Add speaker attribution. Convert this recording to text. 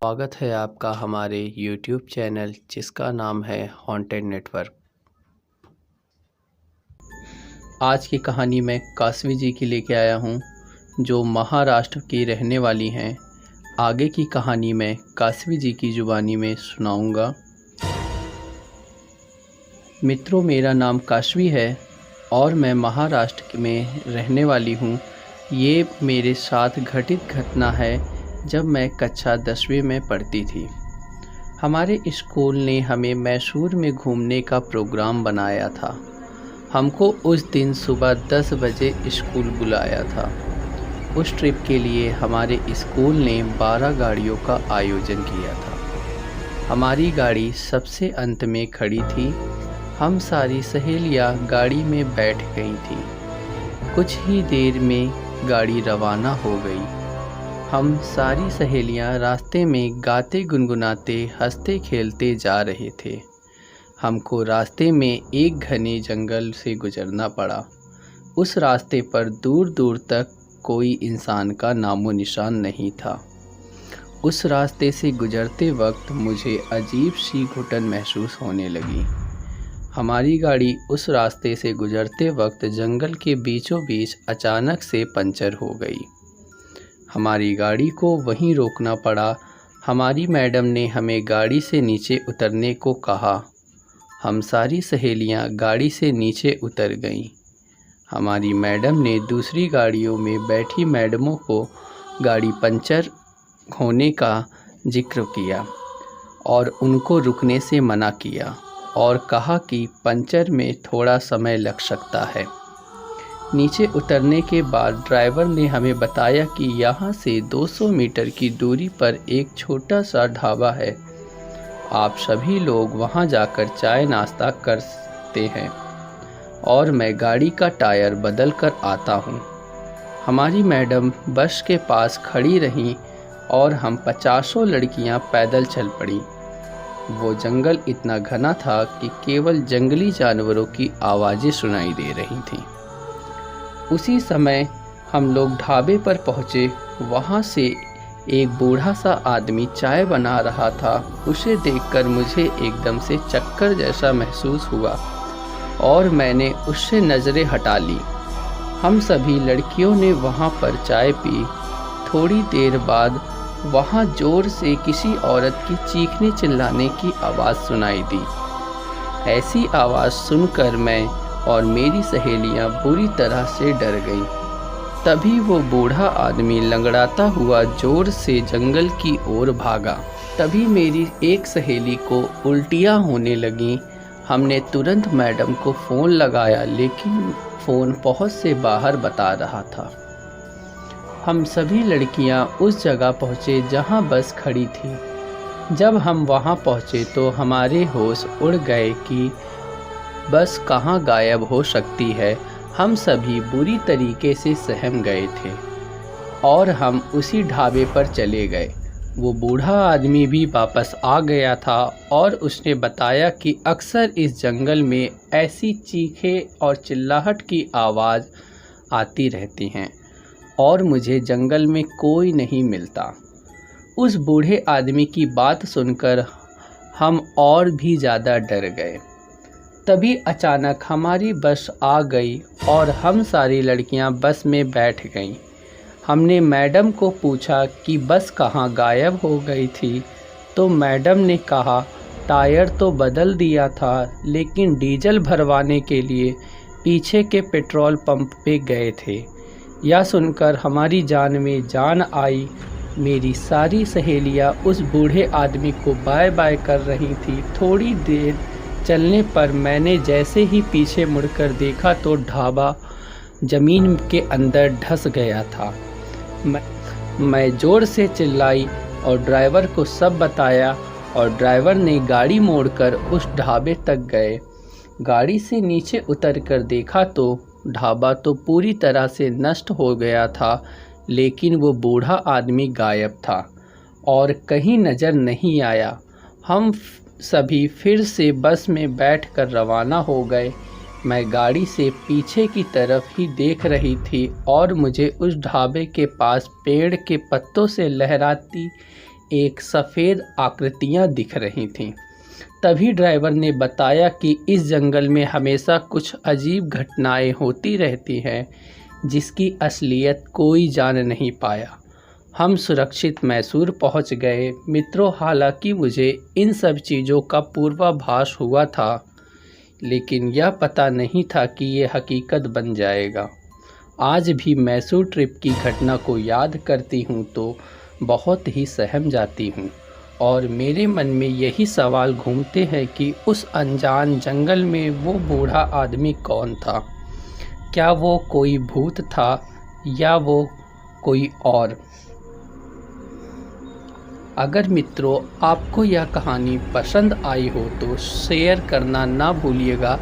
Speaker 1: स्वागत है आपका हमारे YouTube चैनल जिसका नाम है हॉन्टेड नेटवर्क। आज की कहानी मैं काशवी जी की लेके आया हूँ जो महाराष्ट्र की रहने वाली हैं। आगे की कहानी मैं काशवी जी की ज़ुबानी में सुनाऊँगा। मित्रों, मेरा नाम काशवी है और मैं महाराष्ट्र में रहने वाली हूँ। ये मेरे साथ घटित घटना है जब मैं कक्षा 10वीं में पढ़ती थी। हमारे स्कूल ने हमें मैसूर में घूमने का प्रोग्राम बनाया था। हमको उस दिन सुबह 10 बजे स्कूल बुलाया था। उस ट्रिप के लिए हमारे स्कूल ने 12 गाड़ियों का आयोजन किया था। हमारी गाड़ी सबसे अंत में खड़ी थी। हम सारी सहेलियां गाड़ी में बैठ गई थी। कुछ ही देर में गाड़ी रवाना हो गई। हम सारी सहेलियां रास्ते में गाते गुनगुनाते हंसते खेलते जा रहे थे। हमको रास्ते में एक घने जंगल से गुजरना पड़ा। उस रास्ते पर दूर दूर तक कोई इंसान का नामो निशान नहीं था। उस रास्ते से गुजरते वक्त मुझे अजीब सी घुटन महसूस होने लगी। हमारी गाड़ी उस रास्ते से गुजरते वक्त जंगल के बीचों बीच अचानक से पंचर हो गई। हमारी गाड़ी को वहीं रोकना पड़ा। हमारी मैडम ने हमें गाड़ी से नीचे उतरने को कहा। हम सारी सहेलियां गाड़ी से नीचे उतर गईं। हमारी मैडम ने दूसरी गाड़ियों में बैठी मैडमों को गाड़ी पंचर होने का जिक्र किया और उनको रुकने से मना किया और कहा कि पंचर में थोड़ा समय लग सकता है। नीचे उतरने के बाद ड्राइवर ने हमें बताया कि यहाँ से 200 मीटर की दूरी पर एक छोटा सा ढाबा है। आप सभी लोग वहाँ जाकर चाय नाश्ता कर सकते हैं और मैं गाड़ी का टायर बदल कर आता हूँ। हमारी मैडम बस के पास खड़ी रहीं और हम 50 लड़कियाँ पैदल चल पड़ी। वो जंगल इतना घना था कि केवल जंगली जानवरों की आवाज़ें सुनाई दे रही थीं। उसी समय हम लोग ढाबे पर पहुँचे। वहाँ से एक बूढ़ा सा आदमी चाय बना रहा था। उसे देखकर मुझे एकदम से चक्कर जैसा महसूस हुआ और मैंने उससे नज़रें हटा ली। हम सभी लड़कियों ने वहाँ पर चाय पी। थोड़ी देर बाद वहाँ ज़ोर से किसी औरत की चीखने चिल्लाने की आवाज़ सुनाई दी। ऐसी आवाज़ सुनकर मैं और मेरी सहेलियां बुरी तरह से डर गईं। तभी वो बूढ़ा आदमी लंगड़ाता हुआ जोर से जंगल की ओर भागा। तभी मेरी एक सहेली को उल्टियां होने लगीं। हमने तुरंत मैडम को फ़ोन लगाया लेकिन फ़ोन पहुंच से बाहर बता रहा था। हम सभी लड़कियां उस जगह पहुँचे जहां बस खड़ी थी। जब हम वहां पहुँचे तो हमारे होश उड़ गए कि बस कहाँ गायब हो सकती है। हम सभी बुरी तरीके से सहम गए थे और हम उसी ढाबे पर चले गए। वो बूढ़ा आदमी भी वापस आ गया था और उसने बताया कि अक्सर इस जंगल में ऐसी चीखें और चिल्लाहट की आवाज़ आती रहती हैं और मुझे जंगल में कोई नहीं मिलता। उस बूढ़े आदमी की बात सुनकर हम और भी ज़्यादा डर गए। तभी अचानक हमारी बस आ गई और हम सारी लड़कियां बस में बैठ गईं। हमने मैडम को पूछा कि बस कहाँ गायब हो गई थी, तो मैडम ने कहा टायर तो बदल दिया था लेकिन डीजल भरवाने के लिए पीछे के पेट्रोल पंप पे गए थे। यह सुनकर हमारी जान में जान आई। मेरी सारी सहेलियां उस बूढ़े आदमी को बाय बाय कर रही थी। थोड़ी देर चलने पर मैंने जैसे ही पीछे मुड़कर देखा तो ढाबा ज़मीन के अंदर धंस गया था। मैं ज़ोर से चिल्लाई और ड्राइवर को सब बताया और ड्राइवर ने गाड़ी मोड़कर उस ढाबे तक गए। गाड़ी से नीचे उतरकर देखा तो ढाबा तो पूरी तरह से नष्ट हो गया था लेकिन वो बूढ़ा आदमी गायब था और कहीं नज़र नहीं आया। हम सभी फिर से बस में बैठकर रवाना हो गए। मैं गाड़ी से पीछे की तरफ ही देख रही थी और मुझे उस ढाबे के पास पेड़ के पत्तों से लहराती एक सफ़ेद आकृतियां दिख रही थीं। तभी ड्राइवर ने बताया कि इस जंगल में हमेशा कुछ अजीब घटनाएं होती रहती हैं, जिसकी असलियत कोई जान नहीं पाया। हम सुरक्षित मैसूर पहुंच गए मित्रों। हालांकि मुझे इन सब चीज़ों का पूर्वाभास हुआ था, लेकिन यह पता नहीं था कि ये हकीकत बन जाएगा। आज भी मैसूर ट्रिप की घटना को याद करती हूँ तो बहुत ही सहम जाती हूँ, और मेरे मन में यही सवाल घूमते हैं कि उस अनजान जंगल में वो बूढ़ा आदमी कौन था। क्या वो कोई भूत था या वो कोई और। अगर मित्रों आपको यह कहानी पसंद आई हो तो शेयर करना ना भूलिएगा।